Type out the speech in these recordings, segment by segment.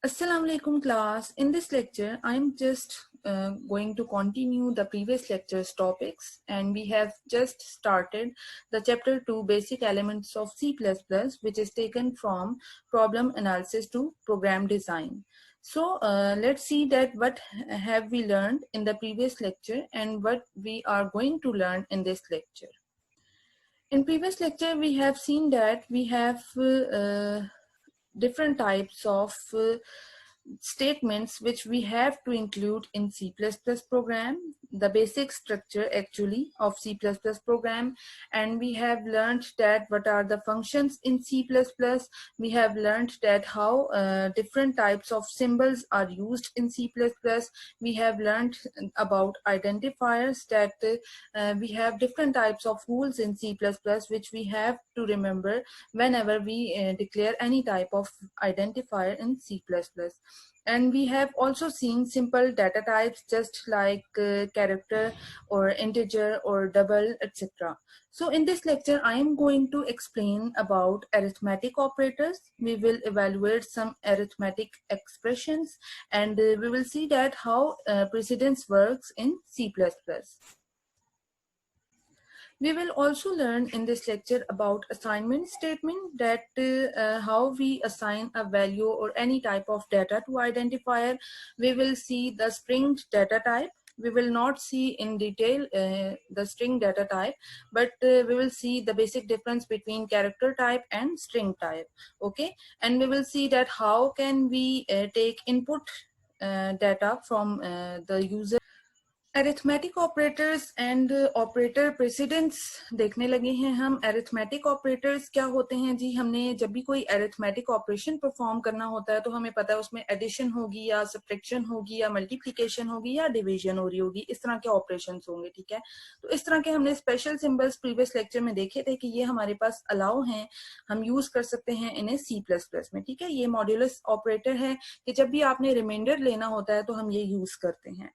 Assalamu alaikum class. In this lecture, I'm just going to continue the previous lecture's topics, and we have just started the chapter 2 basic elements of C++, which is taken from problem analysis to program design. So let's see that what have we learned in the previous lecture and what we are going to learn in this lecture. In previous lecture, we have seen that we have different types of statements which we have to include in C++ program, the basic structure actually of C++ program, and we have learned that what are the functions in C++. We have learned that how different types of symbols are used in C++. We have learned about identifiers, that we have different types of rules in C++ which we have to remember whenever we declare any type of identifier in C++. And we have also seen simple data types just like character or integer or double, etc. So in this lecture, I am going to explain about arithmetic operators. We will evaluate some arithmetic expressions, and we will see that how precedence works in C++. We will also learn in this lecture about assignment statement, that how we assign a value or any type of data to identifier. We will see the string data type. We will not see in detail the string data type, but we will see the basic difference between character type and string type. Okay, and we will see that how can we take input data from the user. Arithmetic operators and operator precedence देखने लगे हैं हम. Arithmetic operators क्या होते हैं जी? हमने जब भी कोई अरिथमेटिक ऑपरेशन परफॉर्म करना होता है तो हमें पता है उसमें एडिशन होगी या सब्ट्रैक्शन होगी या मल्टीप्लिकेशन होगी या डिवीजन हो रही होगी, इस तरह के ऑपरेशंस होंगे. ठीक है, तो इस तरह के हमने स्पेशल सिंबल्स प्रीवियस लेक्चर में देखे थे कि ये हमारे पास अलाउ हैं, हम यूज कर सकते हैं इन्हें C++ में. ठीक है, ये मॉड्यूलस ऑपरेटर है कि जब भी आपने रिमाइंडर लेना होता है तो हम ये यूज करते हैं.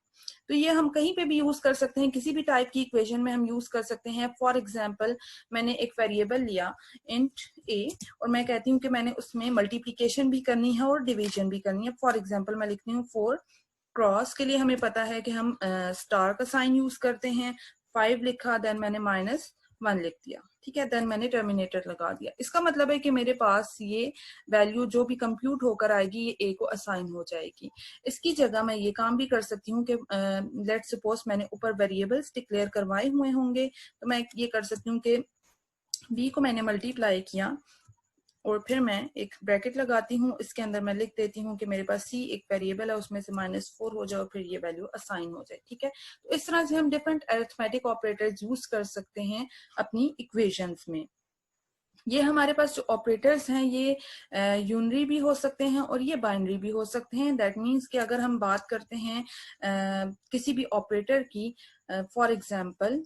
तो ये हम कहीं पे भी यूज कर सकते हैं, किसी भी टाइप की इक्वेशन में हम यूज कर सकते हैं. फॉर एग्जांपल, मैंने एक वेरिएबल लिया इंट a और मैं कहती हूँ कि मैंने उसमें मल्टीप्लिकेशन भी करनी है और डिवीजन भी करनी है. फॉर एग्जांपल मैं लिखती हूँ 4. क्रॉस के लिए हमें पता है कि हम स्टार का साइन यूज करते हैं. 5 लिखा, देन मैंने -1 लिख दिया. ठीक है, देन मैंने टर्मिनेटर लगा दिया. इसका मतलब है कि मेरे पास ये वैल्यू जो भी कंप्यूट होकर आएगी ये a को असाइन हो जाएगी. इसकी जगह मैं ये काम भी कर सकती हूँ कि लेट्स सपोज मैंने ऊपर वेरिएबल्स डिक्लेयर करवाए हुए होंगे, तो मैं ये कर सकती हूँ कि b को मैंने मल्टीप्लाई किया और फिर मैं एक ब्रैकेट लगाती हूँ, इसके अंदर मैं लिख देती हूँ कि मेरे पास c एक वेरिएबल है, उसमें से -4 हो जाए और फिर ये वैल्यू असाइन हो जाए. ठीक है, तो इस तरह से हम डिफरेंट अरिथमेटिक ऑपरेटर्स यूज कर सकते हैं अपनी इक्वेशंस में. ये हमारे पास जो ऑपरेटर्स हैं ये यूनरी भी हो सकते हैं और ये बाइनरी भी हो सकते हैं. दैट मीन्स कि अगर हम बात करते हैं किसी भी ऑपरेटर की, फॉर एग्जांपल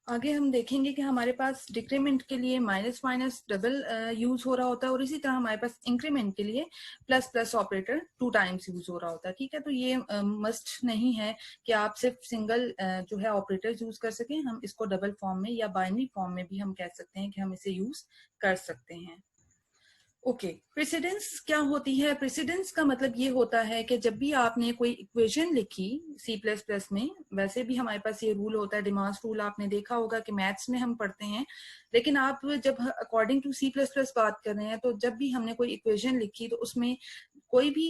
आगे हम देखेंगे कि हमारे पास डिक्रीमेंट के लिए माइनस माइनस डबल यूज हो रहा होता है और इसी तरह हमारे पास इंक्रीमेंट के लिए plus plus operator 2 times use हो रहा होता है. ठीक है, तो ये मस्ट नहीं है कि आप सिर्फ सिंगल जो है ऑपरेटर यूज कर सकें. हम इसको डबल फॉर्म में या बाइनरी फॉर्म में भी हम कह सकते हैं कि हम इसे यूज कर सकते हैं. ओके, प्रेसिडेंस क्या होती है? प्रेसिडेंस का मतलब ये होता है कि जब भी आपने कोई इक्वेशन लिखी C++ में, वैसे भी हमारे पास ये रूल होता है, डिमांस रूल आपने देखा होगा कि मैथ्स में हम पढ़ते हैं, लेकिन आप जब अकॉर्डिंग टू C++ बात कर रहे हैं तो जब भी हमने कोई इक्वेशन लिखी तो उसमें कोई भी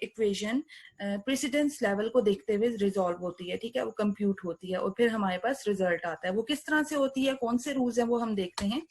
इक्वेशन प्रेसिडेंस लेवल को देखते हुए रिजॉल्व होती है. ठीक है, वो कंप्यूट होती है और फिर हमारे पास रिजल्ट आता है. वो किस तरह से होती है, कौन से रूल्स हैं, वो हम देखते हैं.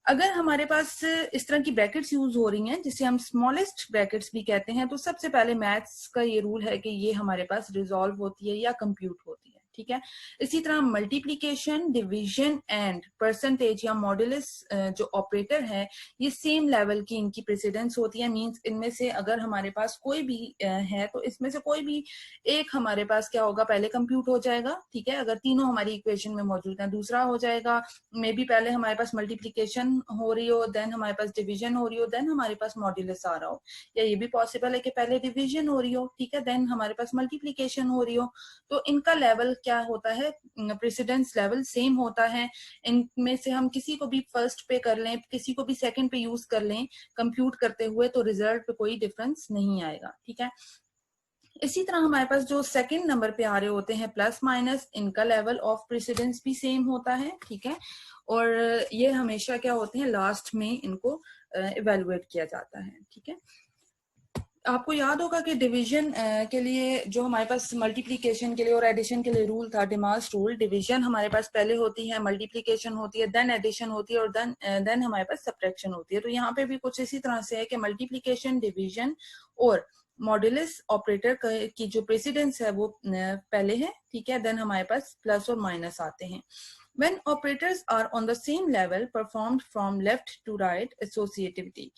अगर हमारे पास इस तरह की ब्रैकेट्स यूज हो रही हैं जिसे हम स्मॉलेस्ट ब्रैकेट्स भी कहते हैं, तो सबसे पहले मैथ्स का ये रूल है कि ये हमारे पास रिजॉल्व होती है या कंप्यूट होती है. ठीक है, इसी तरह मल्टीप्लिकेशन, डिवीजन एंड परसेंटेज या मॉड्यूलस जो ऑपरेटर है ये सेम लेवल की इनकी प्रेसिडेंस होती है. मींस इनमें से अगर हमारे पास कोई भी है तो इसमें से कोई भी एक हमारे पास क्या होगा, पहले कंप्यूट हो जाएगा. ठीक है, अगर तीनों हमारी इक्वेशन में मौजूद है, दूसरा हो जाएगा मे बी पहले हमारे पास मल्टीप्लिकेशन हो रही हो, देन हमारे पास डिवीजन हो रही हो, देन हमारे पास मॉड्यूलस आ रहा हो, या ये भी पॉसिबल है कि पहले डिवीजन हो रही हो, ठीक है, देन हमारे पास मल्टीप्लिकेशन हो रही हो. तो इनका लेवल क्या होता है, प्रेसिडेंस लेवल सेम होता है। इनमें से हम किसी को भी फर्स्ट पे कर लें, किसी को भी सेकंड पे यूज कर लें कंप्यूट करते हुए, तो रिजल्ट पे कोई डिफरेंस नहीं आएगा। ठीक है, इसी तरह हमारे पास जो सेकंड नंबर पे आ रहे होते हैं प्लस माइनस, इनका लेवल ऑफ प्रेसिडेंस भी सेम होता है। ठीक है, और ये हमेशा क्या होते हैं, लास्ट में इनको इवेलुएट किया जाता है। ठीक है, आपको याद होगा कि डिवीजन के लिए जो हमारे पास मल्टीप्लिकेशन के लिए और एडिशन के लिए रूल था, डिमास रूल। डिवीजन हमारे पास पहले होती है, मल्टीप्लिकेशन होती है, देन एडिशन होती है, और देन हमारे पास सब्ट्रैक्शन होती है। तो यहाँ पे भी कुछ इसी तरह से है कि मल्टीप्लिकेशन, डिवीजन और मॉड्यूलस ऑपरेटर की जो प्रेसिडेंस है वो पहले है। ठीक है, देन हमारे पास प्लस और माइनस आते हैं। When operators are on the same level performed from left to right associativity,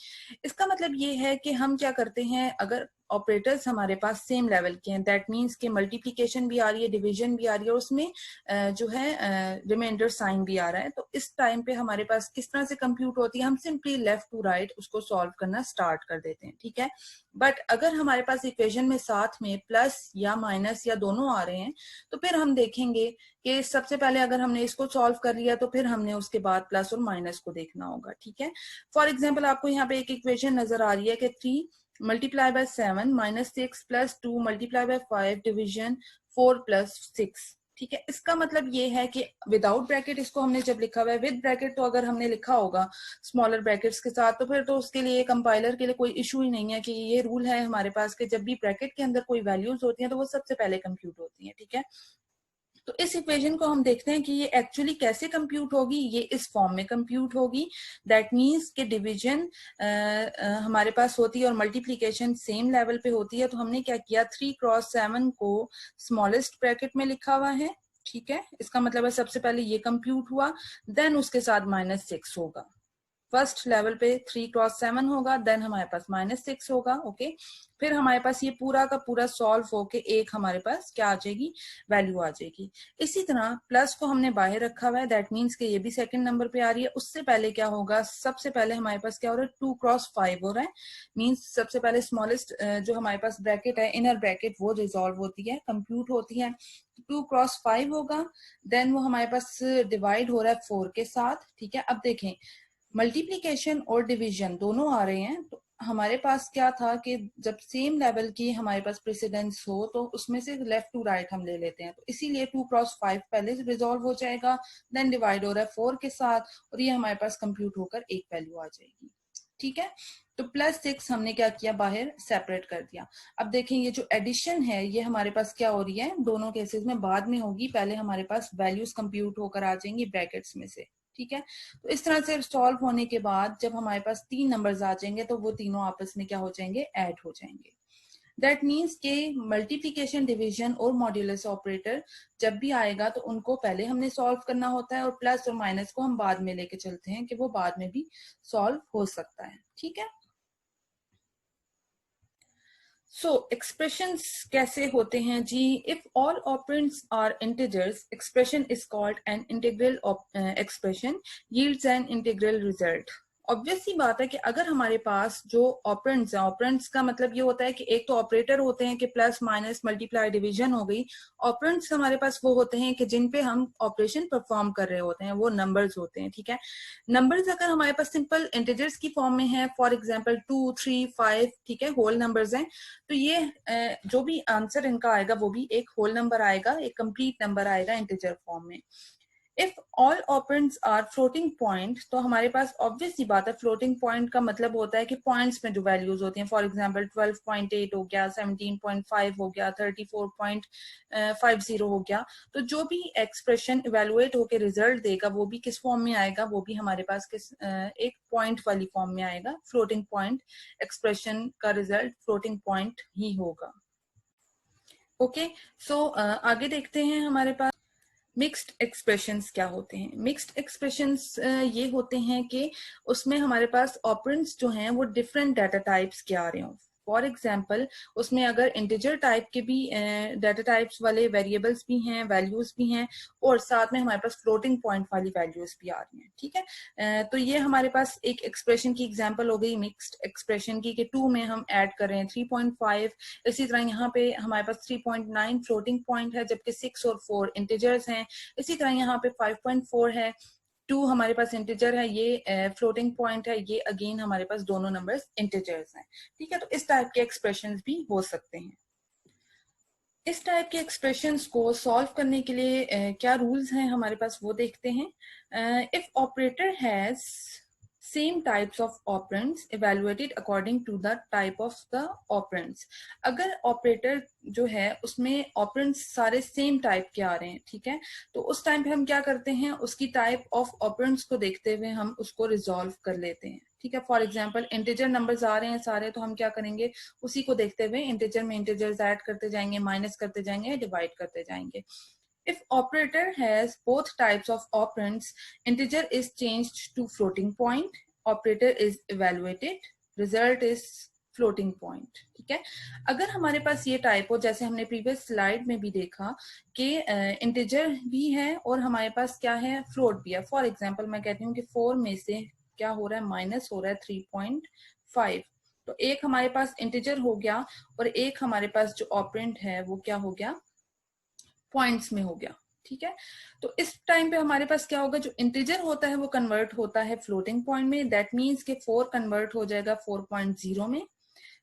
इसका मतलब ये है कि हम क्या करते हैं, अगर ऑपरेटर्स हमारे पास सेम लेवल के हैं, दैट मीन्स के मल्टीप्लिकेशन भी आ रही है, डिवीजन भी आ रही है, उसमें जो है रिमाइंडर साइन भी आ रहा है, तो इस टाइम पे हमारे पास किस तरह से कंप्यूट होती है, हम सिंपली लेफ्ट टू राइट उसको सॉल्व करना स्टार्ट कर देते हैं। ठीक है, बट अगर हमारे पास इक्वेशन में साथ में प्लस या माइनस या दोनों आ रहे हैं, तो फिर हम देखेंगे कि सबसे पहले अगर हमने इसको सॉल्व कर लिया तो फिर हमने उसके बाद प्लस और माइनस को देखना होगा। ठीक है, फॉर एग्जांपल आपको यहाँ पे एक इक्वेशन नजर आ रही है कि 3 multiply by 7 minus 6 plus 2 multiply by 5 division 4 plus 6। ठीक है, इसका मतलब ये है कि विदाउट ब्रैकेट इसको हमने जब लिखा हुआ है, विद ब्रैकेट तो अगर हमने लिखा होगा स्मॉलर ब्रैकेट्स के साथ, तो फिर तो उसके लिए कंपाइलर के लिए कोई इशू ही नहीं है कि ये रूल है हमारे पास कि जब भी ब्रैकेट के अंदर कोई वैल्यूज होती हैं तो वो सबसे पहले कंप्यूट होती हैं। ठीक है, तो इस इक्वेशन को हम देखते हैं कि ये एक्चुअली कैसे कंप्यूट होगी। ये इस फॉर्म में कंप्यूट होगी, दैट मीन्स कि डिवीजन हमारे पास होती है और मल्टीप्लिकेशन सेम लेवल पे होती है। तो हमने क्या किया, 3 क्रॉस 7 को स्मॉलेस्ट ब्रैकेट में लिखा हुआ है। ठीक है, इसका मतलब है सबसे पहले ये कंप्यूट हुआ, देन उसके साथ -6 होगा। फर्स्ट लेवल पे 3 क्रॉस 7 होगा, देन हमारे पास -6 होगा। ओके, फिर हमारे पास ये पूरा का पूरा सॉल्व होके एक हमारे पास क्या आ जाएगी, वैल्यू आ जाएगी। इसी तरह प्लस को हमने बाहर रखा हुआ है, दैट मीन्स कि ये भी सेकंड नंबर पे आ रही है। उससे पहले क्या होगा, सबसे पहले हमारे पास क्या हो रहा है, 2 क्रॉस 5 हो रहा है, मीन्स सबसे पहले स्मॉलेस्ट जो हमारे पास ब्रैकेट है, इनर ब्रैकेट, वो रिजॉल्व होती है, कंप्यूट होती है। 2 क्रॉस 5 होगा, देन वो हमारे पास डिवाइड हो रहा है 4 के साथ। ठीक है, अब देखें मल्टीप्लिकेशन और डिवीजन दोनों आ रहे हैं, तो हमारे पास क्या था कि जब सेम लेवल की हमारे पास प्रेसिडेंस हो तो उसमें से लेफ्ट टू राइट हम ले लेते हैं, तो इसीलिए 2 क्रॉस 5 पहले रिजॉल्व हो जाएगा, देन डिवाइड हो रहा है 4 के साथ, और ये हमारे पास कंप्यूट होकर एक वैल्यू आ जाएगी। ठीक है, तो +6 हमने क्या किया, बाहर सेपरेट कर दिया। अब देखें ये जो एडिशन है ये हमारे पास क्या हो रही है, दोनों केसेस में बाद में होगी, पहले हमारे पास वैल्यूज कंप्यूट होकर आ जाएंगी ब्रैकेट्स में से। ठीक है, तो इस तरह से सॉल्व होने के बाद जब हमारे पास 3 नंबर्स आ जाएंगे तो वो तीनों आपस में क्या हो जाएंगे, ऐड हो जाएंगे। दैट मीन्स के मल्टीप्लिकेशन, डिवीजन और मॉड्यूलस ऑपरेटर जब भी आएगा तो उनको पहले हमने सॉल्व करना होता है, और प्लस और माइनस को हम बाद में लेके चलते हैं कि वो बाद में भी सॉल्व हो सकता है। ठीक है, सो एक्सप्रेशंस कैसे होते हैं जी, if all operands are integers expression is called an integral expression yields an integral result. Obvious सी बात है कि अगर हमारे पास जो ऑपरेंड्स हैं, ऑपरेंड्स का मतलब ये होता है कि एक तो ऑपरेटर होते हैं कि प्लस माइनस मल्टीप्लाई डिवीजन हो गई, ऑपरेंड्स हमारे पास वो होते हैं कि जिन पे हम ऑपरेशन परफॉर्म कर रहे होते हैं, वो नंबर्स होते हैं। ठीक है, नंबर्स अगर हमारे पास सिंपल इंटीजर्स की फॉर्म में है, फॉर एग्जांपल 2, 3, 5, ठीक है, होल नंबर्स हैं, तो ये जो भी आंसर इनका आएगा वो भी एक होल नंबर आएगा, एक कंप्लीट नंबर आएगा इंटीजर फॉर्म में। If all operands are floating point, तो हमारे पास ऑब्वियस सी बात है, फ्लोटिंग पॉइंट का मतलब होता है कि पॉइंट्स में जो वैल्यूज होती हैं, फॉर एग्जांपल 12.8 हो गया, 17.5 हो गया, 34.50 हो गया, तो जो भी एक्सप्रेशन इवेलुएट होकर रिजल्ट देगा वो भी किस फॉर्म में आएगा, वो भी हमारे पास एक पॉइंट वाली फॉर्म में आएगा। फ्लोटिंग पॉइंट एक्सप्रेशन का रिजल्ट फ्लोटिंग पॉइंट ही होगा। ओके, सो आगे देखते हैं हमारे पास मिक्स्ड एक्सप्रेशंस क्या होते हैं। मिक्स्ड एक्सप्रेशंस ये होते हैं कि उसमें हमारे पास ऑपरेंड्स जो हैं वो डिफरेंट डाटा टाइप्स के आ रहे हों। फॉर एग्जांपल उसमें अगर इंटीजर टाइप के भी डाटा टाइप्स वाले वेरिएबल्स भी हैं, वैल्यूज भी हैं, और साथ में हमारे पास फ्लोटिंग पॉइंट वाली वैल्यूज भी आ रही हैं, ठीक है। तो ये हमारे पास एक एक्सप्रेशन की एग्जांपल हो गई मिक्स्ड एक्सप्रेशन की, कि 2 में हम ऐड कर रहे हैं 3.5। इसी तरह यहाँ पे हमारे पास 3.9 फ्लोटिंग पॉइंट है, जबकि 6 और 4 इंटीजर्स हैं। इसी तरह यहाँ पे 5.4 है, 2 हमारे पास इंटीजर है, ये फ्लोटिंग पॉइंट है, ये अगेन हमारे पास दोनों नंबर्स इंटीजर्स हैं, ठीक है। तो इस टाइप के एक्सप्रेशंस भी हो सकते हैं। इस टाइप के एक्सप्रेशंस को सॉल्व करने के लिए क्या रूल्स हैं हमारे पास वो देखते हैं। If operator has same types of operands evaluated according to the type of the operands, अगर ऑपरेटर जो है उसमें ऑपरेंड्स सारे सेम टाइप के आ रहे हैं, ठीक है, तो उस टाइम पे हम क्या करते हैं, उसकी टाइप ऑफ ऑपरेंड्स को देखते हुए हम उसको रिजॉल्व कर लेते हैं, ठीक है। फॉर एग्जांपल इंटीजर नंबर्स आ रहे हैं सारे, तो हम क्या करेंगे, उसी को देखते हुए इंटीजर में इंटीजर्स ऐड करते जाएंगे, माइनस करते जाएंगे, डिवाइड करते जाएंगे। If operator has both types of operands, integer is changed to floating point, operator is evaluated, result is floating point, ठीक है। अगर हमारे पास ये टाइप हो, जैसे हमने प्रीवियस स्लाइड में भी देखा कि इंटीजर भी है और हमारे पास क्या है, फ्लोट भी है। फॉर एग्जांपल मैं कहती हूँ कि 4 में से क्या हो रहा है, माइनस हो रहा है 3.5, तो एक हमारे पास इंटीजर हो गया और एक हमारे पास जो ऑपरेंड है वो क्या हो गया, पॉइंट्स में हो गया, ठीक है। तो इस टाइम पे हमारे पास क्या होगा, जो इंटीजर होता है वो कन्वर्ट होता है फ्लोटिंग पॉइंट में, दैट मीन्स के 4 कन्वर्ट हो जाएगा 4.0 में।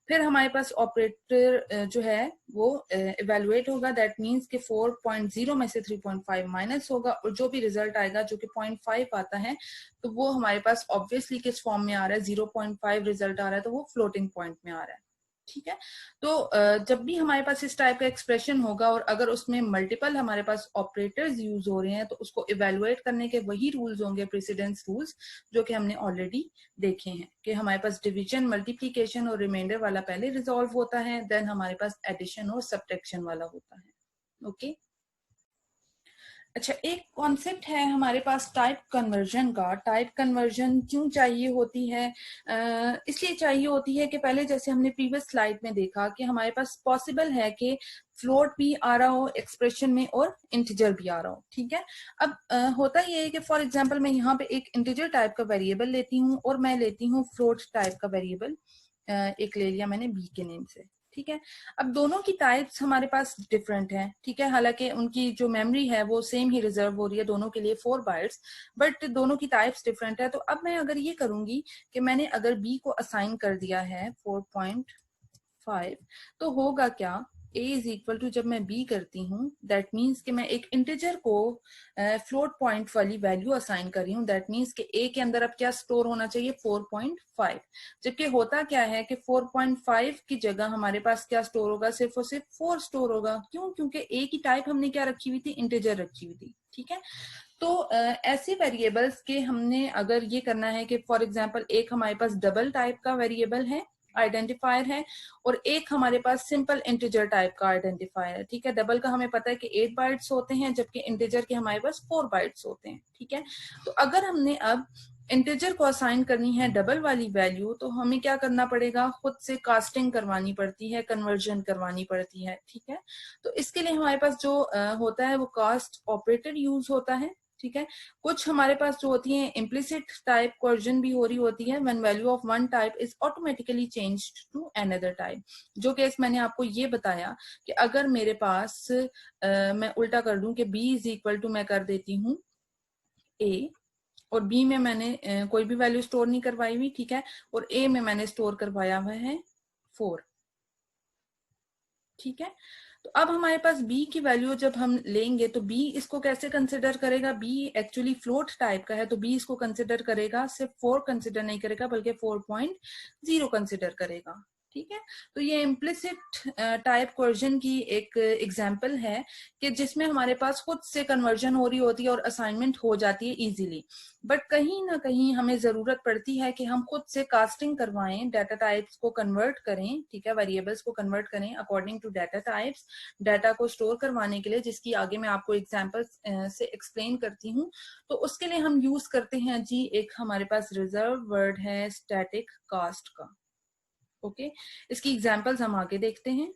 फिर हमारे पास ऑपरेटर जो है वो इवेलुएट होगा, दैट मीन्स के 4.0 में से 3.5 माइनस होगा, और जो भी रिजल्ट आएगा जो कि 0.5 आता है, तो वो हमारे पास ऑब्वियसली किस फॉर्म में आ रहा है, 0.5 रिजल्ट आ रहा है, तो वो फ्लोटिंग पॉइंट में आ रहा है, ठीक है। तो जब भी हमारे पास इस टाइप का एक्सप्रेशन होगा और अगर उसमें मल्टीपल हमारे पास ऑपरेटर्स यूज हो रहे हैं, तो उसको इवेलुएट करने के वही रूल्स होंगे, प्रेसिडेंस रूल्स, जो कि हमने ऑलरेडी देखे हैं, कि हमारे पास डिवीजन, मल्टीप्लिकेशन और रिमाइंडर वाला पहले रिजॉल्व होता है, देन हमारे पास एडिशन और सब्ट्रैक्शन वाला होता है। ओके, अच्छा, एक कॉन्सेप्ट है हमारे पास टाइप कन्वर्जन का। टाइप कन्वर्जन क्यों चाहिए होती है? इसलिए चाहिए होती है कि पहले जैसे हमने प्रीवियस स्लाइड में देखा कि हमारे पास पॉसिबल है कि फ्लोट भी आ रहा हो एक्सप्रेशन में और इंटीजर भी आ रहा हो, ठीक है। अब होता ये है कि फॉर एग्जांपल मैं यहाँ पे एक इंटीजर टाइप का वेरिएबल लेती हूँ और मैं लेती हूँ फ्लोट टाइप का वेरिएबल, एक ले लिया मैंने बी के नेम से, ठीक है। अब दोनों की टाइप्स हमारे पास डिफरेंट है, ठीक है, हालांकि उनकी जो मेमोरी है वो सेम ही रिजर्व हो रही है दोनों के लिए 4 बाइट्स, बट दोनों की टाइप्स डिफरेंट है। तो अब मैं अगर ये करूंगी कि मैंने अगर बी को असाइन कर दिया है 4.5, तो होगा क्या, a इज इक्वल टू, जब मैं b करती हूँ, दैट मीन्स कि मैं एक इंटीजर को फ्लोट पॉइंट वाली वैल्यू असाइन कर रही हूँ, दैट मीन्स कि a के अंदर अब क्या स्टोर होना चाहिए, 4.5, जबकि होता क्या है कि 4.5 की जगह हमारे पास क्या स्टोर होगा, सिर्फ और सिर्फ 4 स्टोर होगा। क्यों? क्योंकि a की टाइप हमने क्या रखी हुई थी, इंटीजर रखी हुई थी, ठीक है। तो ऐसे वेरिएबल्स के हमने अगर ये करना है कि फॉर एग्जांपल एक हमारे पास डबल टाइप का वेरिएबल है, आइडेंटिफायर है, और एक हमारे पास सिंपल इंटीजर टाइप का आइडेंटिफायर है, ठीक है। डबल का हमें पता है कि 8 बाइट्स होते हैं, जबकि इंटीजर के हमारे पास 4 बाइट्स होते हैं, ठीक है। तो अगर हमने अब इंटीजर को असाइन करनी है डबल वाली वैल्यू, तो हमें क्या करना पड़ेगा, खुद से कास्टिंग करवानी पड़ती है, कन्वर्जन करवानी पड़ती है, ठीक है। तो इसके लिए हमारे पास जो होता है वो कास्ट ऑपरेटर यूज होता है, ठीक है। कुछ हमारे पास जो होती है इम्प्लिसिट टाइप कन्वर्जन भी हो रही होती है, when value of one type is automatically changed to another type. जो केस मैंने आपको ये बताया कि अगर मेरे पास मैं उल्टा कर दूं कि b इज इक्वल टू, मैं कर देती हूँ a, और b में मैंने कोई भी वैल्यू स्टोर नहीं करवाई हुई, ठीक है, और a में मैंने स्टोर करवाया हुआ है 4, ठीक है। तो अब हमारे पास b की वैल्यू जब हम लेंगे तो b इसको कैसे कंसिडर करेगा, b एक्चुअली फ्लोट टाइप का है, तो b इसको कंसिडर करेगा, सिर्फ 4 कंसिडर नहीं करेगा बल्कि 4.0 कंसिडर करेगा, ठीक है। तो ये इम्प्लिसिट टाइप कन्वर्जन की एक एग्जांपल है कि जिसमें हमारे पास खुद से कन्वर्जन हो रही होती है और असाइनमेंट हो जाती है इजीली, बट कहीं ना कहीं हमें जरूरत पड़ती है कि हम खुद से कास्टिंग करवाएं, डाटा टाइप्स को कन्वर्ट करें, ठीक है, वेरिएबल्स को कन्वर्ट करें according to data types, data को स्टोर करवाने के लिए, जिसकी आगे मैं आपको एग्जांपल्स से एक्सप्लेन करती हूँ। तो उसके लिए हम यूज करते हैं जी, एक हमारे पास रिजर्व वर्ड है स्टैटिक कास्ट का, ओके, इसकी एग्जांपल्स हम आगे देखते हैं।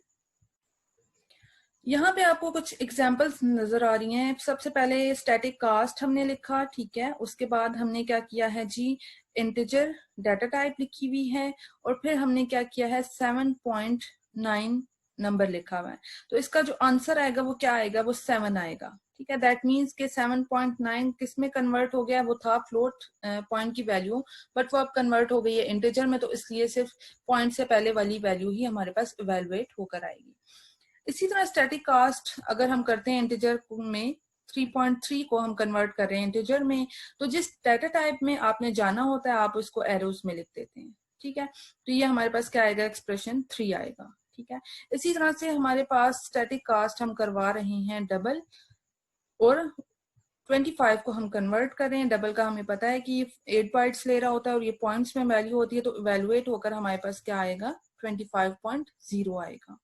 यहाँ पे आपको कुछ एग्जांपल्स नजर आ रही हैं। सबसे पहले स्टैटिक कास्ट हमने लिखा, ठीक है। उसके बाद हमने क्या किया है जी, इंटीजर डाटा टाइप लिखी हुई है, और फिर हमने क्या किया है 7.9 नंबर लिखा हुआ है। तो इसका जो आंसर आएगा वो क्या आएगा, वो 7 आएगा, ठीक है। दैट मीन्स के 7.9 किस में कन्वर्ट हो गया, वो था फ्लोट पॉइंट की वैल्यू, बट वो अब कन्वर्ट हो गई है इंटीजर में, तो इसलिए सिर्फ पॉइंट से पहले वाली वैल्यू ही हमारे पास इवेलुएट होकर आएगी। इसी तरह स्टैटिक कास्ट अगर हम करते हैं इंटीजर में, 3.3 को हम कन्वर्ट कर रहे हैं इंटीजर में, तो जिस डाटा टाइप में आपने जाना होता है आप उसको एरोज में लिख देते हैं, ठीक है। तो ये हमारे पास क्या आएगा, एक्सप्रेशन 3 आएगा, ठीक है। इसी तरह से हमारे पास स्टैटिक कास्ट हम करवा रहे हैं डबल, और 25 को हम कन्वर्ट कर रहे हैं। डबल का हमें पता है कि 8 बाइट्स ले रहा होता है और ये पॉइंट्स में वैल्यू होती है, तो इवेलुएट होकर हमारे पास क्या आएगा, 25.0 आएगा।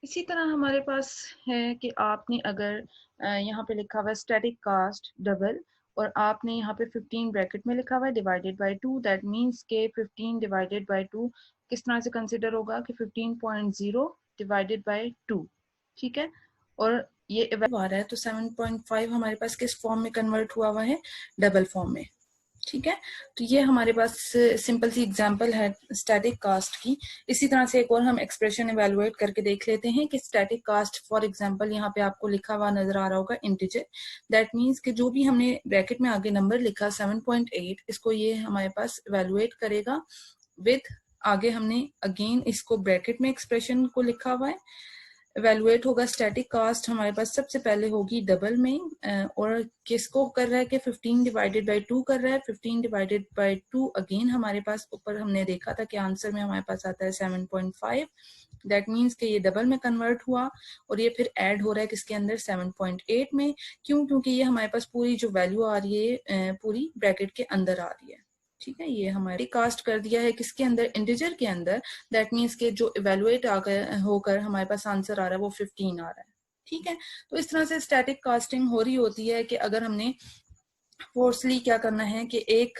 इसी तरह हमारे पास है कि आपने अगर यहाँ पे लिखा हुआ है स्टैटिक कास्ट डबल, और आपने यहाँ पे 15 ब्रैकेट में लिखा हुआ है डिवाइडेड बाय 2, दैट मीन्स के 15 डिवाइडेड बाय 2 किस तरह से कंसिडर होगा कि 15.0 डिवाइडेड बाय 2, ठीक है। और ये आ रहा है तो 7.5 हमारे पास किस फॉर्म में कन्वर्ट हुआ है, डबल फॉर्म में, ठीक है। तो ये हमारे पास सिंपल सी एग्जांपल है स्टैटिक कास्ट की। इसी तरह से एक और हम एक्सप्रेशन इवेलुएट करके देख लेते हैं कि स्टैटिक कास्ट फॉर एग्जांपल यहाँ पे आपको लिखा हुआ नजर आ रहा होगा इंटीजर, दैट मीन्स कि जो भी हमने ब्रैकेट में आगे नंबर लिखा 7.8, इसको ये हमारे पास इवेलुएट करेगा विद, आगे हमने अगेन इसको ब्रैकेट में एक्सप्रेशन को लिखा हुआ है, इवेलुएट होगा स्टैटिक कास्ट हमारे पास सबसे पहले होगी डबल में, और किसको कर रहा है कि 15 डिवाइडेड बाय 2 कर रहा है। 15 डिवाइडेड बाय 2 अगेन हमारे पास ऊपर हमने देखा था कि आंसर में हमारे पास आता है 7.5, दैट मीन्स कि ये डबल में कन्वर्ट हुआ, और ये फिर ऐड हो रहा है किसके अंदर, 7.8 में। क्यों, क्योंकि ये हमारे पास पूरी जो वैल्यू आ रही है पूरी ब्रैकेट के अंदर आ रही है, ठीक है। ये हमारे कास्ट कर दिया है किसके अंदर, इंटीजर के अंदर, दैट मीन्स के जो इवेलुएट होकर हमारे पास आंसर आ रहा है वो 15 आ रहा है, ठीक है। तो इस तरह से स्टैटिक कास्टिंग हो रही होती है कि अगर हमने फोर्सली क्या करना है कि एक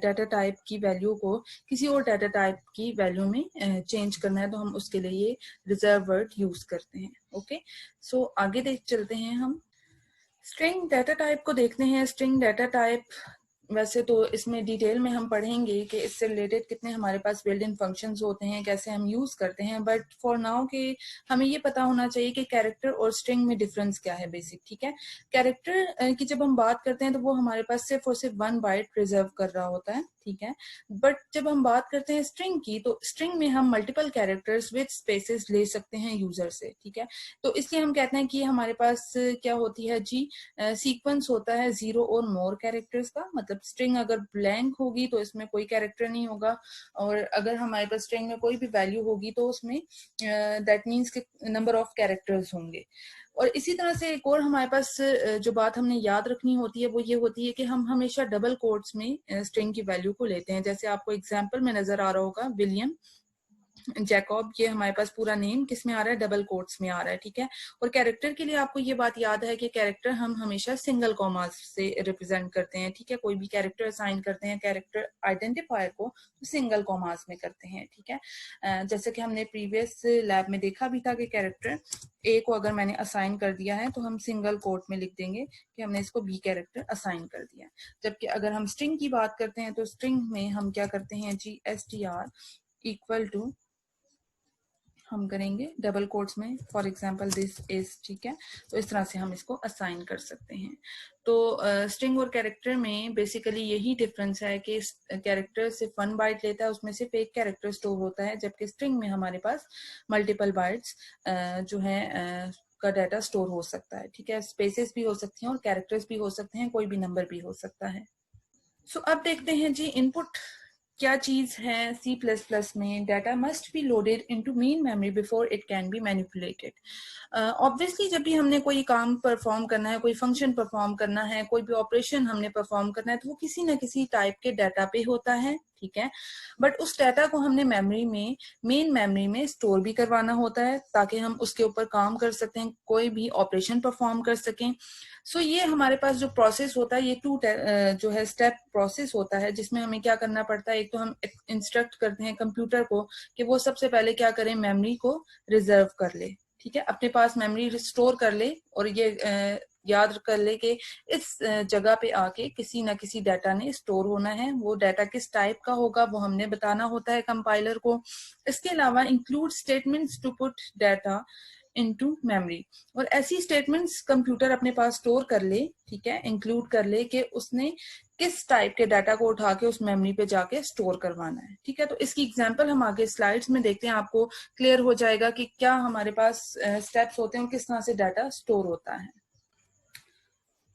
डाटा टाइप की वैल्यू को किसी और डाटा टाइप की वैल्यू में चेंज करना है, तो हम उसके लिए ये रिजर्व वर्ड यूज करते हैं, ओके। सो आगे देख चलते हैं हम स्ट्रिंग डाटा टाइप को देखते हैं। स्ट्रिंग डाटा टाइप वैसे तो इसमें डिटेल में हम पढ़ेंगे कि इससे रिलेटेड कितने हमारे पास बिल्ट इन फंक्शंस होते हैं, कैसे हम यूज करते हैं, बट फॉर नाउ के हमें ये पता होना चाहिए कि कैरेक्टर और स्ट्रिंग में डिफरेंस क्या है बेसिक, ठीक है। कैरेक्टर की जब हम बात करते हैं तो वो हमारे पास सिर्फ और सिर्फ 1 बाइट प्रिजर्व कर रहा होता है, ठीक है। बट जब हम बात करते हैं स्ट्रिंग की, तो स्ट्रिंग में हम मल्टीपल कैरेक्टर्स विद स्पेसेस ले सकते हैं यूजर से, ठीक है। तो इसलिए हम कहते हैं कि हमारे पास क्या होती है जी, सीक्वेंस होता है 0 और मोर कैरेक्टर्स का। मतलब स्ट्रिंग अगर ब्लैंक होगी तो इसमें कोई कैरेक्टर नहीं होगा, और अगर हमारे पास स्ट्रिंग में कोई भी वैल्यू होगी तो उसमें दैट मीन्स के नंबर ऑफ कैरेक्टर्स होंगे। और इसी तरह से एक और हमारे पास जो बात हमने याद रखनी होती है वो ये होती है कि हम हमेशा डबल कोट्स में स्ट्रिंग की वैल्यू को लेते हैं। जैसे आपको एग्जांपल में नजर आ रहा होगा विलियम जैकॉब, ये हमारे पास पूरा नेम किस में आ रहा है, डबल कोट्स में आ रहा है, ठीक है। और कैरेक्टर के लिए आपको ये बात याद है कि कैरेक्टर हम हमेशा सिंगल कॉमा से रिप्रेजेंट करते हैं, ठीक है। कोई भी कैरेक्टर असाइन करते हैं कैरेक्टर आइडेंटिफायर को, तो सिंगल कॉमास में करते हैं, ठीक है। जैसे कि हमने प्रीवियस लैब में देखा भी था कि कैरेक्टर ए को अगर मैंने असाइन कर दिया है तो हम सिंगल कोट में लिख देंगे कि हमने इसको बी कैरेक्टर असाइन कर दिया है। जबकि अगर हम स्ट्रिंग की बात करते हैं तो स्ट्रिंग में हम क्या करते हैं जी, str इक्वल टू हम करेंगे डबल कोट्स में, फॉर एग्जाम्पल दिस इज, ठीक है। तो इस तरह से हम इसको असाइन कर सकते हैं। तो स्ट्रिंग और कैरेक्टर में बेसिकली यही डिफरेंस है कि कैरेक्टर सिर्फ 1 बाइट लेता है, उसमें सिर्फ एक कैरेक्टर स्टोर होता है, जबकि स्ट्रिंग में हमारे पास मल्टीपल बाइट्स जो है का डाटा स्टोर हो सकता है, ठीक है। स्पेसेस भी हो सकती हैं और कैरेक्टर्स भी हो सकते हैं, कोई भी नंबर भी हो सकता है। सो अब देखते हैं जी इनपुट क्या चीज है C++ में। Data must be loaded into main memory before it can be manipulated. Obviously जब भी हमने कोई काम परफॉर्म करना है, कोई फंक्शन परफॉर्म करना है, कोई भी ऑपरेशन हमने परफॉर्म करना है, तो वो किसी ना किसी टाइप के डाटा पे होता है, ठीक है। बट उस डाटा को हमने मेमोरी में, मेन मेमोरी में स्टोर भी करवाना होता है ताकि हम उसके ऊपर काम कर सकते हैं, कोई भी ऑपरेशन परफॉर्म कर सकें। सो ये हमारे पास जो प्रोसेस होता है, ये जो है स्टेप प्रोसेस होता है, जिसमें हमें क्या करना पड़ता है। एक तो हम इंस्ट्रक्ट करते हैं कंप्यूटर को कि वो सबसे पहले क्या करें, मेमोरी को रिजर्व कर ले, ठीक है, अपने पास मेमोरी स्टोर कर ले, और ये याद कर ले कि इस जगह पे आके किसी ना किसी डाटा ने स्टोर होना है। वो डाटा किस टाइप का होगा वो हमने बताना होता है कंपाइलर को। इसके अलावा include statements to put data into memory, और ऐसी स्टेटमेंट्स कंप्यूटर अपने पास स्टोर कर ले, ठीक है, इंक्लूड कर ले कि उसने किस टाइप के डाटा को उठा के उस मेमोरी पे जाके स्टोर करवाना है, ठीक है। तो इसकी एग्जांपल हम आगे स्लाइड्स में देखते हैं, आपको क्लियर हो जाएगा कि क्या हमारे पास स्टेप्स होते हैं और किस तरह से डाटा स्टोर होता है।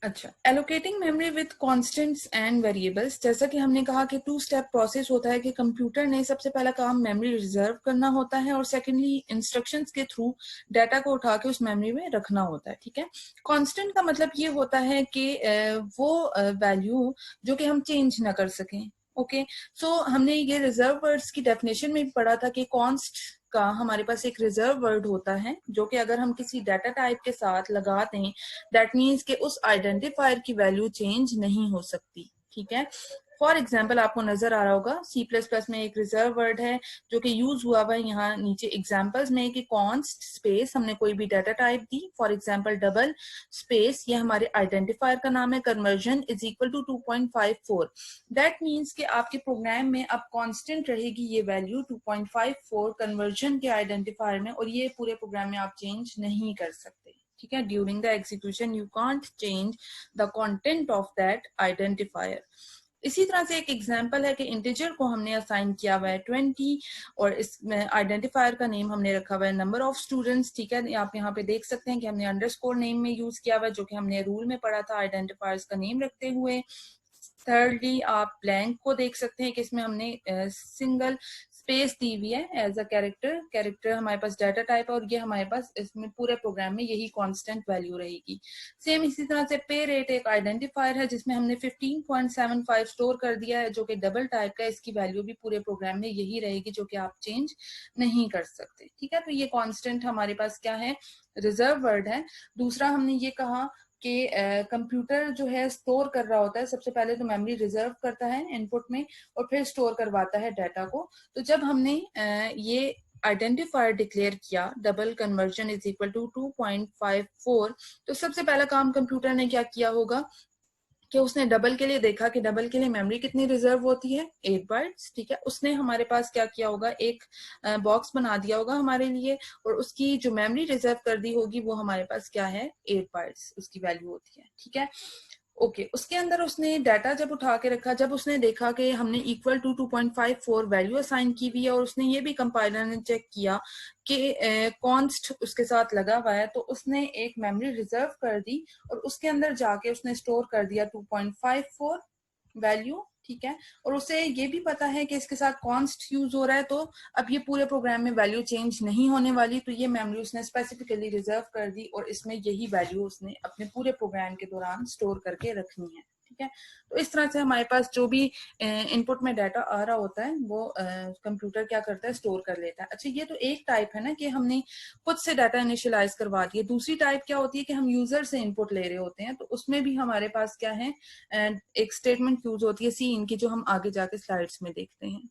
अच्छा, allocating memory with constants and variables, जैसा कि हमने कहा कि टू स्टेप प्रोसेस होता है कि कंप्यूटर ने सबसे पहला काम मेमोरी रिजर्व करना होता है, और सेकेंडली इंस्ट्रक्शंस के थ्रू डाटा को उठा के उस मेमोरी में रखना होता है, ठीक है। कांस्टेंट का मतलब ये होता है कि वो वैल्यू जो कि हम चेंज ना कर सकें। ओके, सो हमने ये रिजर्व वर्ड्स की डेफिनेशन में भी पढ़ा था कि कॉन्स्ट का हमारे पास एक रिजर्व वर्ड होता है जो कि अगर हम किसी डाटा टाइप के साथ लगा दें, दैट मीन्स कि उस आइडेंटिफायर की वैल्यू चेंज नहीं हो सकती, ठीक है। फॉर एग्जाम्पल आपको नजर आ रहा होगा C++ में एक रिजर्व वर्ड है जो कि यूज हुआ हुआ है यहाँ नीचे एग्जाम्पल्स में कि कॉन्स्ट स्पेस, हमने कोई भी डाटा टाइप दी, फॉर एग्जाम्पल डबल स्पेस, ये हमारे आइडेंटिफायर का नाम है, conversion is equal to 2.54। That means कि आपके प्रोग्राम में अब कांस्टेंट रहेगी ये वैल्यू 2.54 कन्वर्जन के आइडेंटिफायर में, और ये पूरे प्रोग्राम में आप चेंज नहीं कर सकते, ठीक है। During the execution you can't change the content of that identifier. इसी तरह से एक एग्जांपल है कि इंटीजर को हमने असाइन किया हुआ है 20, और इसमें आइडेंटिफायर का नेम हमने रखा हुआ है नंबर ऑफ स्टूडेंट्स, ठीक है। आप यहाँ पे देख सकते हैं कि हमने अंडरस्कोर नेम में यूज किया हुआ है, जो कि हमने रूल में पढ़ा था आइडेंटिफायर्स का नेम रखते हुए। थर्डली आप ब्लैंक को देख सकते हैं कि इसमें हमने सिंगल स्पेस दी हुई है एज अ कैरेक्टर हमारे पास डाटा टाइप है, और ये हमारे पास इसमें पूरे प्रोग्राम में यही कांस्टेंट वैल्यू रहेगी। सेम इसी तरह से पे रेट एक आइडेंटिफायर है जिसमें हमने 15.75 स्टोर कर दिया है जो कि डबल टाइप का है, इसकी वैल्यू भी पूरे प्रोग्राम में यही रहेगी जो कि आप चेंज नहीं कर सकते, ठीक है। तो ये कांस्टेंट हमारे पास क्या है, रिजर्व वर्ड है। दूसरा हमने ये कहा कि कंप्यूटर जो है स्टोर कर रहा होता है, सबसे पहले तो मेमोरी रिजर्व करता है इनपुट में और फिर स्टोर करवाता है डाटा को। तो जब हमने ये आइडेंटिफायर डिक्लेयर किया double conversion is equal to 2.54, तो सबसे पहला काम कंप्यूटर ने क्या किया होगा कि उसने डबल के लिए देखा कि डबल के लिए मेमोरी कितनी रिजर्व होती है, 8 बाइट्स, ठीक है। उसने हमारे पास क्या किया होगा, एक बॉक्स बना दिया होगा हमारे लिए, और उसकी जो मेमोरी रिजर्व कर दी होगी वो हमारे पास क्या है, 8 बाइट्स उसकी वैल्यू होती है, ठीक है। ओके, उसके अंदर उसने डाटा जब उठा के रखा, जब उसने देखा कि हमने इक्वल टू 2.54 वैल्यू असाइन की हुई है, और उसने ये भी कंपाइलर ने चेक किया कि कॉन्स्ट उसके साथ लगा हुआ है, तो उसने एक मेमोरी रिजर्व कर दी और उसके अंदर जाके उसने स्टोर कर दिया 2.54 वैल्यू, ठीक है। और उसे ये भी पता है कि इसके साथ कॉन्स्ट यूज हो रहा है, तो अब ये पूरे प्रोग्राम में वैल्यू चेंज नहीं होने वाली, तो ये मेमोरी उसने स्पेसिफिकली रिजर्व कर दी और इसमें यही वैल्यू उसने अपने पूरे प्रोग्राम के दौरान स्टोर करके रखनी है, ठीक है। तो इस तरह से हमारे पास जो भी इनपुट में डाटा आ रहा होता है वो कंप्यूटर क्या करता है, स्टोर कर लेता है। अच्छा, ये तो एक टाइप है ना कि हमने खुद से डाटा इनिशियलाइज करवा दिए। दूसरी टाइप क्या होती है कि हम यूजर से इनपुट ले रहे होते हैं, तो उसमें भी हमारे पास क्या है, एक स्टेटमेंट यूज होती है सी इनकी, जो हम आगे जाके स्लाइड्स में देखते हैं।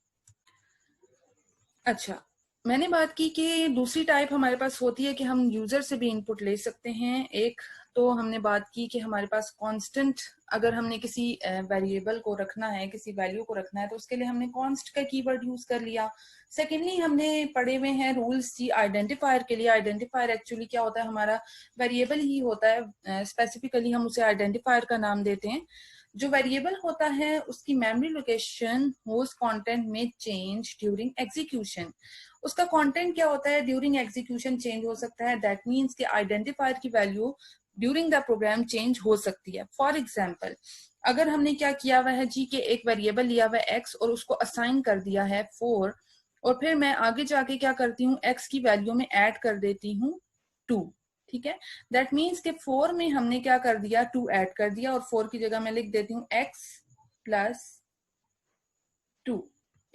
अच्छा, मैंने बात की कि दूसरी टाइप हमारे पास होती है कि हम यूजर से भी इनपुट ले सकते हैं। एक तो हमने बात की कि हमारे पास कांस्टेंट, अगर हमने किसी वेरिएबल को रखना है, किसी वैल्यू को रखना है, तो उसके लिए हमने कॉन्स्ट का कीवर्ड यूज कर लिया। सेकेंडली हमने पढ़े हुए हैं रूल्स जी आइडेंटिफायर के लिए। आइडेंटिफायर एक्चुअली क्या होता है, हमारा वेरिएबल ही होता है, स्पेसिफिकली हम उसे आइडेंटिफायर का नाम देते हैं। जो वेरिएबल होता है उसकी मेमोरी लोकेशन होस्ट कंटेंट में चेंज ड्यूरिंग एग्जीक्यूशन। उसका कंटेंट क्या होता है, ड्यूरिंग एग्जीक्यूशन चेंज हो सकता है। दैट मीन्स कि आइडेंटिफायर की value during the program change हो सकती है। फॉर एग्जाम्पल, अगर हमने क्या किया हुआ है जी कि एक वेरिएबल लिया हुआ है एक्स और उसको असाइन कर दिया है 4, और फिर मैं आगे जाके क्या करती हूँ, एक्स की वैल्यू में ऐड कर देती हूँ 2, ठीक है। दैट मीन्स के 4 में हमने क्या कर दिया, 2 ऐड कर दिया, और 4 की जगह मैं लिख देती हूँ x प्लस 2,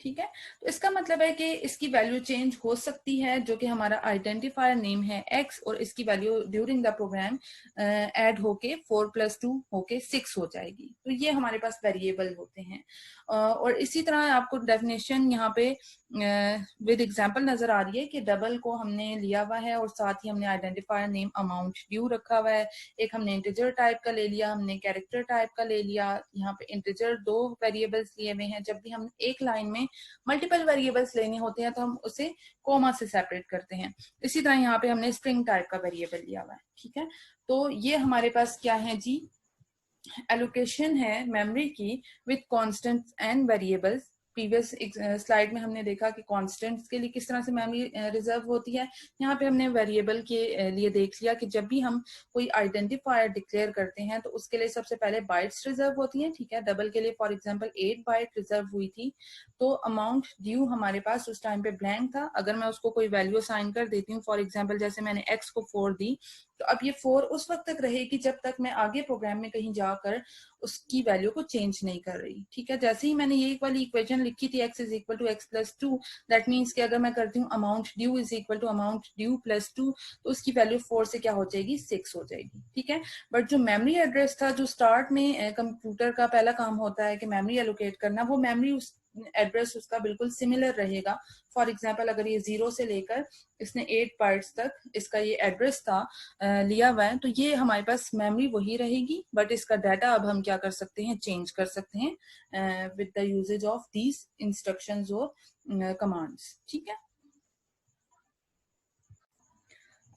ठीक है। तो इसका मतलब है कि इसकी वैल्यू चेंज हो सकती है, जो कि हमारा आइडेंटिफायर नेम है x, और इसकी value during the program add होके 4 + 2 होके 6 हो जाएगी। तो ये हमारे पास वेरिएबल होते हैं। और इसी तरह आपको डेफिनेशन यहाँ पे विद एग्जांपल नजर आ रही है कि डबल को हमने लिया हुआ है और साथ ही हमने आइडेंटिफायर नेम अमाउंट ड्यू रखा हुआ है। एक हमने इंटीजर टाइप का ले लिया, हमने कैरेक्टर टाइप का ले लिया। यहाँ पे इंटीजर 2 वेरिएबल्स लिए हुए हैं। जब भी हम एक लाइन में मल्टीपल वेरिएबल्स लेने होते हैं तो हम उसे कोमा से सेपरेट करते हैं। इसी तरह यहाँ पे हमने स्ट्रिंग टाइप का वेरिएबल लिया हुआ है। ठीक है, तो ये हमारे पास क्या है जी, एलोकेशन है मेमोरी की with constants and variables. Previous slide में हमने देखा कि कॉन्स्टेंट्स के लिए किस तरह से मेमोरी रिजर्व होती है। यहाँ पे हमने वेरिएबल के लिए देख लिया कि जब भी हम कोई आइडेंटिफायर डिक्लेयर करते हैं तो उसके लिए सबसे पहले बाइट्स रिजर्व होती हैं। ठीक है, डबल के लिए फॉर एग्जांपल 8 बाइट रिजर्व हुई थी। तो अमाउंट ड्यू हमारे पास उस टाइम पे ब्लैंक था। अगर मैं उसको कोई वैल्यू असाइन कर देती हूँ, फॉर एग्जांपल जैसे मैंने x को 4 दी, तो अब ये 4 उस वक्त तक रहेगी जब तक मैं आगे प्रोग्राम में कहीं जाकर उसकी वैल्यू को चेंज नहीं कर रही। ठीक है, जैसे ही मैंने ये वाली इक्वेशन लिखी थी x = x + 2, दैट मीन्स कि अगर मैं करती हूँ अमाउंट ड्यू = अमाउंट ड्यू + 2, तो उसकी वैल्यू 4 से क्या हो जाएगी, 6 हो जाएगी। ठीक है, बट जो मेमोरी एड्रेस था, जो स्टार्ट में कंप्यूटर का पहला काम होता है कि मेमोरी एलोकेट करना, वो मेमोरी उस एड्रेस उसका बिल्कुल सिमिलर रहेगा। फॉर एग्जाम्पल अगर ये 0 से लेकर इसने 8 बाइट्स तक इसका ये एड्रेस था लिया हुआ है, तो ये हमारे पास मेमोरी वही रहेगी, बट इसका डाटा अब हम क्या कर सकते हैं, चेंज कर सकते हैं with the usage of these instructions और कमांड्स। ठीक है,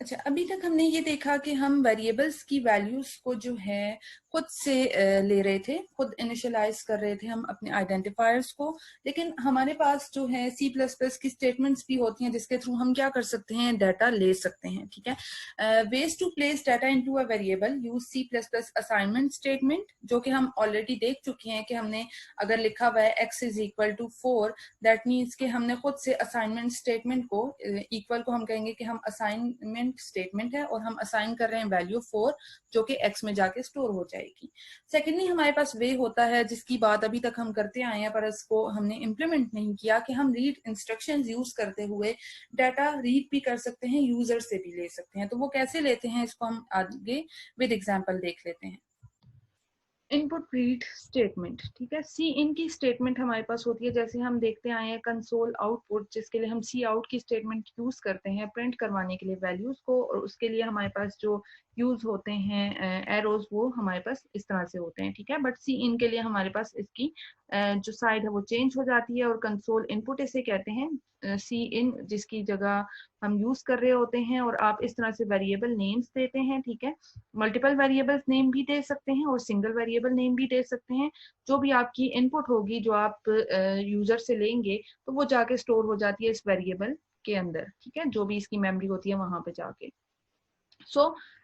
अच्छा, अभी तक हमने ये देखा कि हम वेरिएबल्स की वैल्यूज को जो है खुद से ले रहे थे, खुद इनिशियलाइज कर रहे थे हम अपने आइडेंटिफायर्स को। लेकिन हमारे पास जो है C++ की स्टेटमेंट्स भी होती हैं जिसके थ्रू हम क्या कर सकते हैं, डाटा ले सकते हैं। ठीक है, ways to place data into a variable use C++ assignment statement, जो कि हम ऑलरेडी देख चुके हैं कि हमने अगर लिखा हुआ है x = 4, दैट मीन्स कि हमने खुद से असाइनमेंट स्टेटमेंट को इक्वल को हम कहेंगे कि हम असाइनमेंट स्टेटमेंट है और हम असाइन कर रहे हैं वैल्यू 4, जो कि x में जाके स्टोर हो जाएगी। सेकेंडली हमारे पास वे होता है जिसकी बात अभी तक हम करते आए हैं पर इसको हमने इम्प्लीमेंट नहीं किया, कि हम रीड इंस्ट्रक्शंस यूज करते हुए डाटा रीड भी कर सकते हैं, यूजर से भी ले सकते हैं। तो वो कैसे लेते हैं, इसको हम आगे विद एग्जांपल देख लेते हैं। इनपुट रीड स्टेटमेंट, ठीक है, सी इन की स्टेटमेंट हमारे पास होती है, जैसे हम देखते आए हैं कंसोल आउटपुट, जिसके लिए हम सी आउट की स्टेटमेंट यूज करते हैं प्रिंट करवाने के लिए वैल्यूज को, और उसके लिए हमारे पास जो यूज होते हैं एरोज, वो हमारे पास इस तरह से होते हैं। ठीक है, बट सी इन के लिए हमारे पास इसकी जो साइड है वो चेंज हो जाती है, और कंसोल इनपुट इसे कहते हैं सी इन, जिसकी जगह हम यूज कर रहे होते हैं। और आप इस तरह से वेरिएबल नेम्स देते हैं। ठीक है, मल्टीपल वेरिएबल्स नेम भी दे सकते हैं और सिंगल वेरिएबल नेम भी दे सकते हैं। जो भी आपकी इनपुट होगी, जो आप यूजर से लेंगे, तो वो जाके स्टोर हो जाती है इस वेरिएबल के अंदर। ठीक है, जो भी इसकी मेमोरी होती है वहां पे जाके।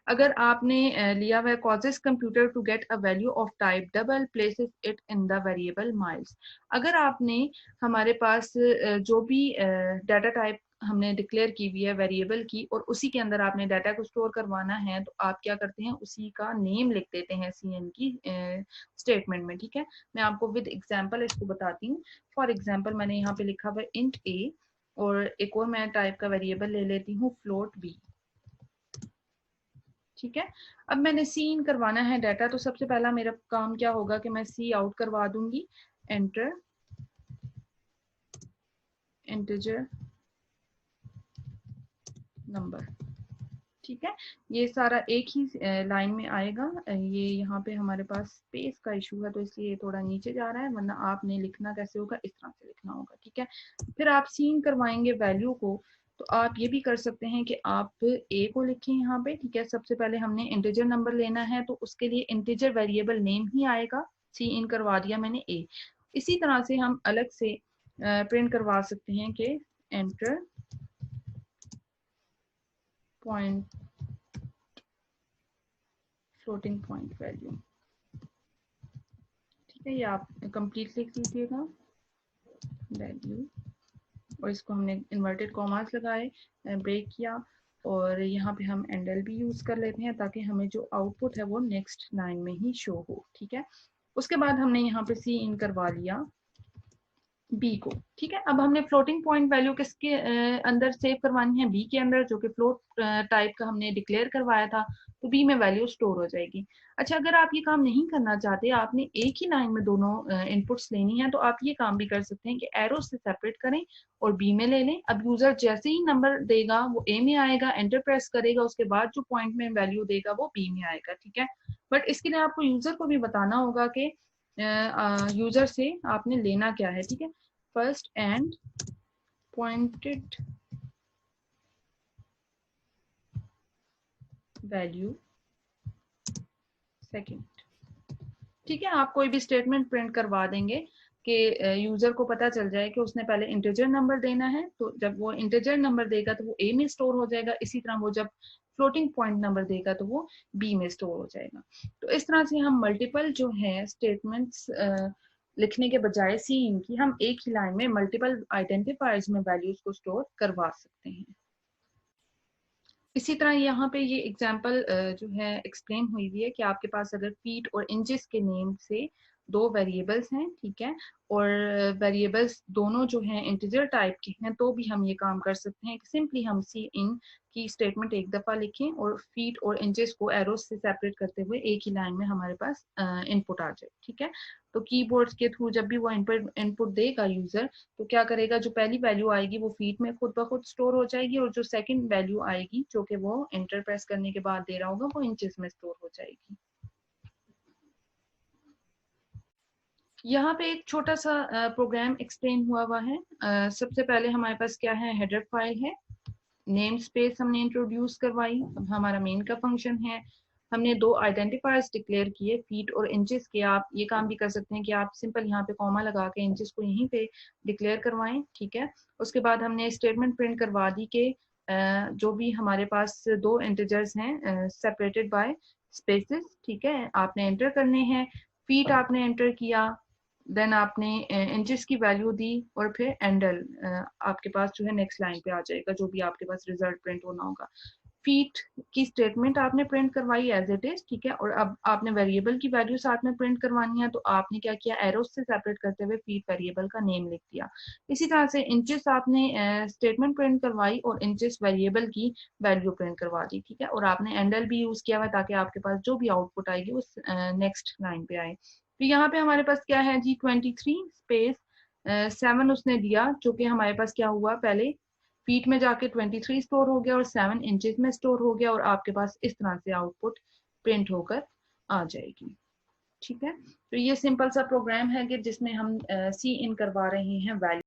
अगर आपने लिया हुआ causes computer to get a value of type double, places it in the variable miles. अगर आपने हमारे पास जो भी डाटा टाइप हमने डिक्लेयर की हुई है वेरिएबल की, और उसी के अंदर आपने डाटा को स्टोर करवाना है, तो आप क्या करते हैं, उसी का नेम लिख देते हैं CN की स्टेटमेंट में। ठीक है, मैं आपको विद एग्जांपल इसको बताती हूँ। फॉर एग्जांपल मैंने यहाँ पे लिखा हुआ है इंट a, और एक और मैं टाइप का वेरिएबल ले लेती हूँ फ्लोट b। ठीक है, अब मैंने सी इन करवाना है डाटा, तो सबसे पहला मेरा काम क्या होगा कि मैं सी आउट करवा दूंगी, एंटर इंटीजर नंबर। ठीक है, ये सारा एक ही लाइन में आएगा। ये यहाँ पे हमारे पास स्पेस का इशू है, तो इसलिए थोड़ा नीचे जा रहा है, वरना आपने लिखना कैसे होगा, इस तरह से लिखना होगा। ठीक है, फिर आप सीन करवाएंगे वैल्यू को, तो आप ये भी कर सकते हैं कि आप ए को लिखें यहाँ पे। ठीक है, सबसे पहले हमने इंटीजर नंबर लेना है, तो उसके लिए इंटीजर वेरिएबल नेम ही आएगा। सी इन करवा दिया मैंने ए। इसी तरह से हम अलग से प्रिंट करवा सकते हैं कि enter point floating point value. ठीक है, ये आप कंप्लीट लिख लीजिएगा वैल्यू, और इसको हमने इन्वर्टेड कॉमास लगाए, ब्रेक किया, और यहाँ पे हम एंडल भी यूज कर लेते हैं ताकि हमें जो आउटपुट है वो नेक्स्ट लाइन में ही शो हो। ठीक है, उसके बाद हमने यहाँ पे सी इन करवा लिया बी को। ठीक है, अब हमने फ्लोटिंग पॉइंट वैल्यू किसके अंदर सेव करवानी है, बी के अंदर, जो कि फ्लोट टाइप का हमने डिक्लेयर करवाया था, तो बी में वैल्यू स्टोर हो जाएगी। अच्छा, अगर आप ये काम नहीं करना चाहते, आपने एक ही लाइन में दोनों इनपुट्स लेनी है, तो आप ये काम भी कर सकते हैं कि एरो से सेपरेट करें और बी में ले लें। अब यूजर जैसे ही नंबर देगा वो ए में आएगा, एंटर प्रेस करेगा, उसके बाद जो पॉइंट में वैल्यू देगा वो बी में आएगा। ठीक है, बट इसके लिए आपको यूजर को भी बताना होगा कि यूजर से आपने लेना क्या है। ठीक है, first and pointed value second. ठीक है, आप कोई भी स्टेटमेंट प्रिंट करवा देंगे कि यूजर को पता चल जाए कि उसने पहले इंटीजर नंबर देना है, तो जब वो इंटीजर नंबर देगा तो वो ए में स्टोर हो जाएगा। इसी तरह वो जब फ्लोटिंग पॉइंट नंबर देगा तो वो बी में स्टोर हो जाएगा। तो इस तरह से हम मल्टीपल जो है स्टेटमेंट्स लिखने के बजाय सी इन की, हम एक ही लाइन में मल्टीपल आइडेंटिफायर्स में वैल्यूज को स्टोर करवा सकते हैं। इसी तरह यहाँ पे ये एग्जांपल जो है एक्सप्लेन हुई हुई है कि आपके पास अगर फीट और इंचेस के नेम से दो वेरिएबल्स हैं, ठीक है, और वेरिएबल्स दोनों जो हैं इंटीजर टाइप के हैं, तो भी हम ये काम कर सकते हैं कि सिंपली हम सी इन की स्टेटमेंट एक दफा लिखें और फीट और इंचेस को एरोस से सेपरेट करते हुए एक ही लाइन में हमारे पास इनपुट आ जाए। ठीक है, तो कीबोर्ड के थ्रू जब भी वो इनपुट देगा यूजर, तो क्या करेगा, जो पहली वैल्यू आएगी वो फीट में खुद ब खुद स्टोर हो जाएगी, और जो सेकंड वैल्यू आएगी जो कि वो एंटर प्रेस करने के बाद दे रहा होगा वो इंचेस में स्टोर हो जाएगी। यहाँ पे एक छोटा सा प्रोग्राम एक्सप्लेन हुआ है। सबसे पहले हमारे पास क्या है, हेडर फाइल है, नेम स्पेस हमने इंट्रोड्यूस करवाई। अब हमारा मेन का फंक्शन है, हमने दो आइडेंटिफायर्स डिक्लेयर किए, फीट और इंचेस के। आप ये काम भी कर सकते हैं कि आप सिंपल यहाँ पे कॉमा लगा के इंचेस को यहीं पे डिक्लेयर करवाएं। ठीक है, उसके बाद हमने स्टेटमेंट प्रिंट करवा दी कि जो भी हमारे पास दो इंटीजर्स हैं सेपरेटेड बाय स्पेसेस, ठीक है, आपने एंटर करने हैं। फीट आपने एंटर किया, देन आपने इंचेस की वैल्यू दी, और फिर एंडल आपके पास जो है नेक्स्ट लाइन पे आ जाएगा, जो भी आपके पास रिजल्ट प्रिंट होना होगा। फीट की स्टेटमेंट आपने प्रिंट करवाई एज इट इज, ठीक है, और अब आपने वेरिएबल की वैल्यू साथ में प्रिंट करवानी है, तो आपने क्या किया, एरोस से सेपरेट करते हुए फीट वेरिएबल का नेम लिख दिया। इसी तरह से इंचेस आपने स्टेटमेंट प्रिंट करवाई और इंचेस वेरिएबल की वैल्यू प्रिंट करवा दी। ठीक है, और आपने एंडल भी यूज किया हुआ ताकि आपके पास जो भी आउटपुट आएगी वो नेक्स्ट लाइन पे आए। तो यहाँ पे हमारे पास क्या है जी, 23 स्पेस 7 उसने दिया, जो कि हमारे पास क्या हुआ, पहले फीट में जाके 23 स्टोर हो गया और 7 इंचेस में स्टोर हो गया, और आपके पास इस तरह से आउटपुट प्रिंट होकर आ जाएगी। ठीक है, तो ये सिंपल सा प्रोग्राम है कि जिसमें हम सी इन करवा रहे हैं वैल्यू।